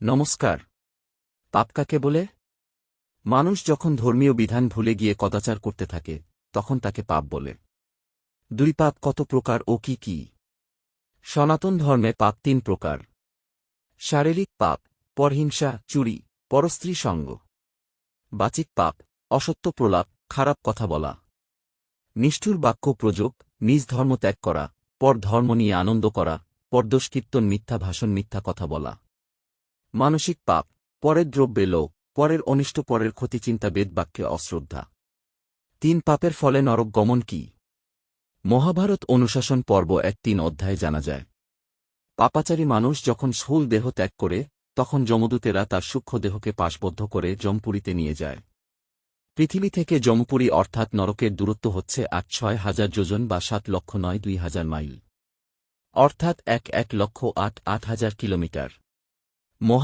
নমস্কার। পাপ কাকে বলে? মানুষ যখন ধর্মীয় বিধান ভুলে গিয়ে কদাচার করতে থাকে তখন তাকে পাপ বলে। দুই পাপ কত প্রকার ও কি কি? সনাতন ধর্মে পাপ তিন প্রকার। শারীরিক পাপ, পরহিংসা, চুরি, পরস্ত্রী সঙ্গ। বাচিক পাপ, অসত্য প্রলাপ, খারাপ কথা বলা, নিষ্ঠুর বাক্য প্রযোগ, নিজ ধর্ম ত্যাগ করা, পর ধর্ম নিয়ে আনন্দ করা, পরদোষ কীর্তন, মিথ্যা ভাষণ, মিথ্যা কথা বলা। মানসিক পাপ, পরের দ্রব্যে লোভ, পরের অনিষ্ট, পরের ক্ষতি, চিন্তা, বেদবাক্যে অশ্রদ্ধা। তিন পাপের ফলে নরক গমন কি? মহাভারত অনুশাসন পর্ব 1-3 অধ্যায়ে জানা যায়। পাপাচারী মানুষ যখন স্থূল দেহ ত্যাগ করে তখন যমদূতেরা তার সূক্ষ্ম দেহকে পাশবদ্ধ করে যমপুরীতে নিয়ে যায়। পৃথিবী থেকে যমপুরী অর্থাৎ নরকের দূরত্ব হচ্ছে 8,6,000 যোজন বা 7,09,2,000 মাইল, অর্থাৎ 1,00,08,08,000 কিলোমিটার।